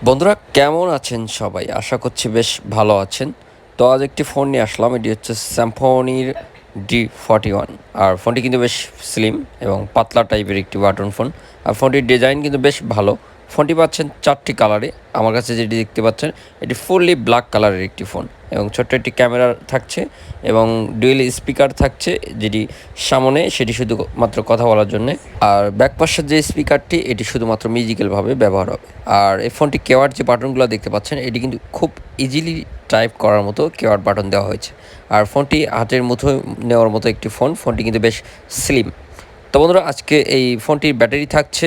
বন্ধুরা কেমন আছেন সবাই? আশা করছি বেশ ভালো আছেন। তো আজ একটি ফোন নিয়ে আসলাম। এটি হচ্ছে স্যামফোনির D41। আর ফোনটি কিন্তু বেশ স্লিম এবং পাতলা টাইপের একটি বাটন ফোন। আর ফোনটির ডিজাইন কিন্তু বেশ ভালো। ফোনটি পাচ্ছেন 4টি কালারে। আমার কাছে যেটি দেখতে পাচ্ছেন এটি ফুললি ব্ল্যাক কালারের একটি ফোন এবং ছোট্ট একটি ক্যামেরা থাকছে এবং ডুয়েল স্পিকার থাকছে, যেটি সামনে সেটি শুধুমাত্র কথা বলার জন্য। আর ব্যাকপাশের যে স্পিকারটি এটি শুধুমাত্র মিউজিক্যালভাবে ব্যবহার হবে। আর এই ফোনটি কেওয়ার যে বাটনগুলো দেখতে পাচ্ছেন এটি কিন্তু খুব ইজিলি টাইপ করার মতো কেওয়ার বাটন দেওয়া হয়েছে। আর ফোনটি হাতের মুঠোয় নেওয়ার মতো একটি ফোনটি কিন্তু বেশ স্লিম। তো বন্ধুরা আজকে এই ফোনটির ব্যাটারি থাকছে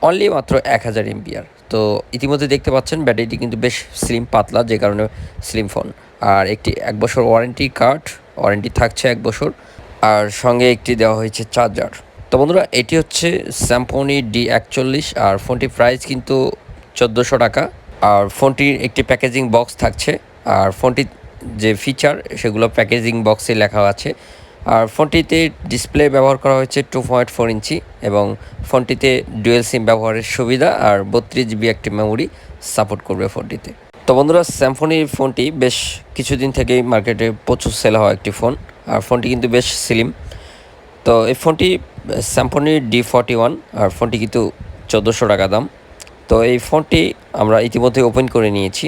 অনলি মাত্র 1000 এমপিআর। তো ইতিমধ্যে দেখতে পাচ্ছেন ব্যাটারিটি কিন্তু বেশ স্লিম পাতলা, যে কারণে স্লিম ফোন। আর একটি 1 বছর ওয়ারেন্টি থাকছে 1 বছর। আর সঙ্গে একটি দেওয়া হয়েছে চার্জার। তো বন্ধুরা এটি হচ্ছে স্যামফনি D41। আর ফোনটির প্রাইস কিন্তু 1400 টাকা। আর ফোনটির একটি প্যাকেজিং বক্স থাকছে। আর ফোনটির যে ফিচার সেগুলো প্যাকেজিং বক্সে লেখা আছে। আর ফোনটিতে ডিসপ্লে ব্যবহার করা হয়েছে 2.4 ইঞ্চি এবং ফোনটিতে ডুয়েল সিম ব্যবহারের সুবিধা আর 32 জিবি একটি মেমোরি সাপোর্ট করবে ফোনটিতে। তো বন্ধুরা স্যামফনির ফোনটি বেশ কিছুদিন থেকেই মার্কেটে প্রচুর সেল হওয়া একটি ফোন। আর ফোনটি কিন্তু বেশ স্লিম। তো এই ফোনটি স্যামফনির D41। আর ফোনটি কিন্তু 1400 টাকা দাম। তো এই ফোনটি আমরা ইতিমধ্যে ওপেন করে নিয়েছি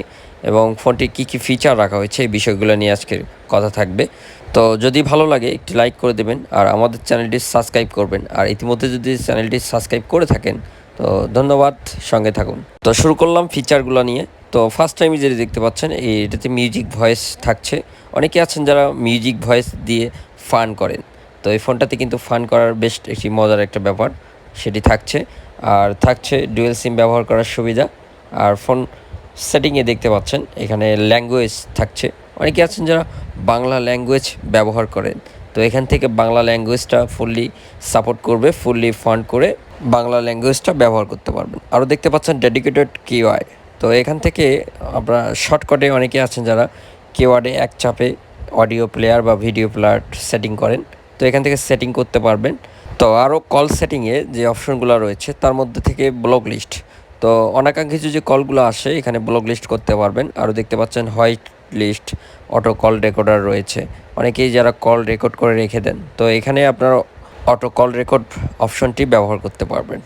এবং ফোনটির কী কী ফিচার রাখা হয়েছে এই বিষয়গুলো নিয়ে আজকের কথা থাকবে। তো যদি ভালো লাগে একটি লাইক করে দেবেন আর আমাদের চ্যানেলটি সাবস্ক্রাইব করবেন। আর ইতিমধ্যে যদি চ্যানেলটি সাবস্ক্রাইব করে থাকেন তো ধন্যবাদ, সঙ্গে থাকুন। তো শুরু করলাম ফিচারগুলো নিয়ে। তো ফার্স্ট টাইমে যেটা দেখতে পাচ্ছেন এটাতে মিউজিক ভয়েস থাকছে। অনেকে আছেন যারা মিউজিক ভয়েস দিয়ে ফান করেন, তো এই ফোনটাতে কিন্তু ফান করার বেশ একটি মজার একটা ব্যাপার সেটি থাকছে। আর থাকছে ডুয়েল সিম ব্যবহার করার সুবিধা। আর ফোন সেটিংয়ে দেখতে পাচ্ছেন এখানে ল্যাঙ্গুয়েজ থাকছে। অনেকে আছেন যারা বাংলা ল্যাঙ্গুয়েজ ব্যবহার করেন, তো এখান থেকে বাংলা ল্যাঙ্গুয়েজটা ফুললি সাপোর্ট করবে, ফুললি ফান্ড করে বাংলা ল্যাঙ্গুয়েজটা ব্যবহার করতে পারবেন। আরও দেখতে পাচ্ছেন ডেডিকেটেড কিওয়ার্ড। তো এখান থেকে আপনারা শর্টকাটে অনেকে আছেন যারা কিওয়ার্ডে এক চাপে অডিও প্লেয়ার বা ভিডিও প্লেয়ার সেটিং করেন, তো এখান থেকে সেটিং করতে পারবেন। তো আরও কল সেটিংয়ে যে অপশনগুলো রয়েছে তার মধ্যে থেকে ব্লক লিস্ট, তো অনাকাঙ্ক্ষিত যে কলগুলো আসে এখানে ব্লক লিস্ট করতে পারবেন। আরও দেখতে পাচ্ছেন white list, auto call recorder রয়েছে। অনেকেই যারা কল রেকর্ড করে রেখে দেন, তো এখানে আপনারা অটো কল রেকর্ড অপশনটি ব্যবহার করতে পারবেন।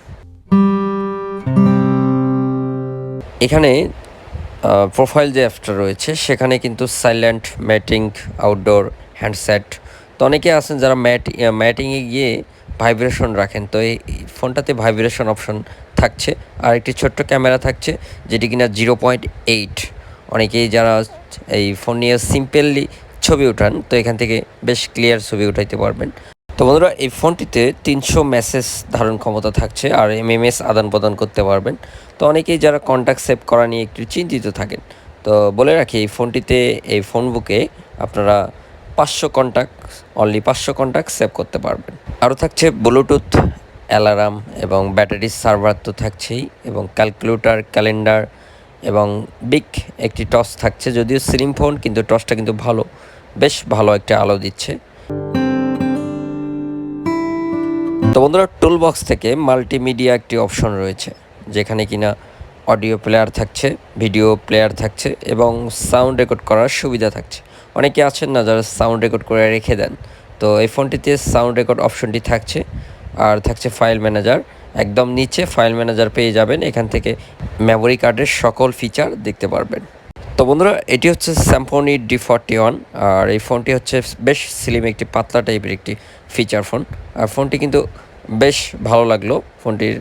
এখানে প্রোফাইল যে অ্যাপটা রয়েছে সেখানে কিন্তু সাইলেন্ট, ম্যাটিং, আউটডোর, হ্যান্ডসেট। তো অনেকে আছেন যারা ম্যাটিংয়ে গিয়ে ভাইব্রেশন রাখেন, তো এই ফোনটাতে ভাইব্রেশন অপশন থাকছে। আর একটি ছোট্ট ক্যামেরা থাকছে যেটি কিনা 0.8। অনেকেই যারা এই ফোন নিয়ে সিম্পলি ছবি ওঠান, তো এখান থেকে বেশ ক্লিয়ার ছবি উঠাইতে পারবেন। তো বন্ধুরা এই ফোনটিতে 300 মেসেজ ধারণ ক্ষমতা থাকছে আর MMS আদান প্রদান করতে পারবেন। তো অনেকেই যারা কন্ট্যাক্ট সেভ করা নিয়ে একটু চিন্তিত থাকেন, তো বলে রাখি এই ফোনটিতে এই ফোনবুকে আপনারা 500 কন্ট্যাক্ট সেভ করতে পারবেন। আরও থাকছে ব্লুটুথ, অ্যালার্ম এবং ব্যাটারির সার্ভার তো থাকছেই, এবং ক্যালকুলেটর, ক্যালেন্ডার এবং বিগ একটি টর্চ থাকছে। যদিও স্লিম ফোন কিন্তু টর্চটা কিন্তু বেশ ভালো একটা আলো দিচ্ছে। তো বন্ধুরা টুল বক্স থেকে মাল্টিমিডিয়া একটি অপশন রয়েছে, যেখানে কিনা অডিও প্লেয়ার থাকছে, ভিডিও প্লেয়ার থাকছে এবং সাউন্ড রেকর্ড করার সুবিধা থাকছে। অনেকে আছেন না যারা সাউন্ড রেকর্ড করে রেখে দেন, তো এই ফোনটিতে সাউন্ড রেকর্ড অপশনটি থাকছে। আর থাকছে ফাইল ম্যানেজার, একদম নিচে ফাইল ম্যানেজার পেয়ে যাবেন। এখান থেকে মেমোরি কার্ডের সকল ফিচার দেখতে পারবেন। তো বন্ধুরা এটি হচ্ছে স্যামফনি D41। আর এই ফোনটি হচ্ছে বেশ স্লিম একটি পাতলা টাইপের একটি ফিচার ফোন। আর ফোনটি কিন্তু বেশ ভালো লাগলো, ফোনটির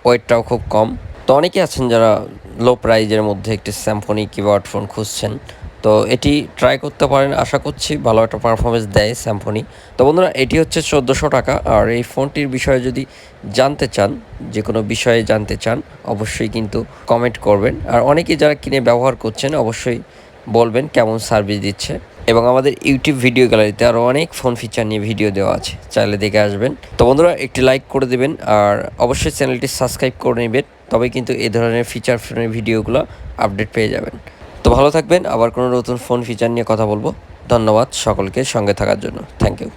ওয়েটটাও খুব কম। তো অনেকে আছেন যারা লো প্রাইজের মধ্যে একটি স্যামফনি কিবোর্ড ফোন খুঁজছেন, তো এটি ট্রাই করতে পারেন। আশা করছি ভালো একটা পারফরমেন্স দেয় স্যামফনি। তো বন্ধুরা এটি হচ্ছে 1400 টাকা। আর এই ফোনটির বিষয়ে যদি জানতে চান, যে কোনো বিষয়ে জানতে চান, অবশ্যই কিন্তু কমেন্ট করবেন। আর অনেকেই যারা কিনে ব্যবহার করছেন অবশ্যই বলবেন কেমন সার্ভিস দিচ্ছে। এবং আমাদের ইউটিউব ভিডিও গ্যালারিতে আরও অনেক ফোন ফিচার নিয়ে ভিডিও দেওয়া আছে, চাইলে দেখে আসবেন। তো বন্ধুরা একটি লাইক করে দেবেন আর অবশ্যই চ্যানেলটি সাবস্ক্রাইব করে নেবেন, তবে কিন্তু এই ধরনের ফিচার ফোনের ভিডিওগুলো আপডেট পেয়ে যাবেন। তো ভালো থাকবেন, আবার কোনো নতুন ফোন ফিচার নিয়ে কথা বলবো। ধন্যবাদ সকলকে সঙ্গে থাকার জন্য। Thank you.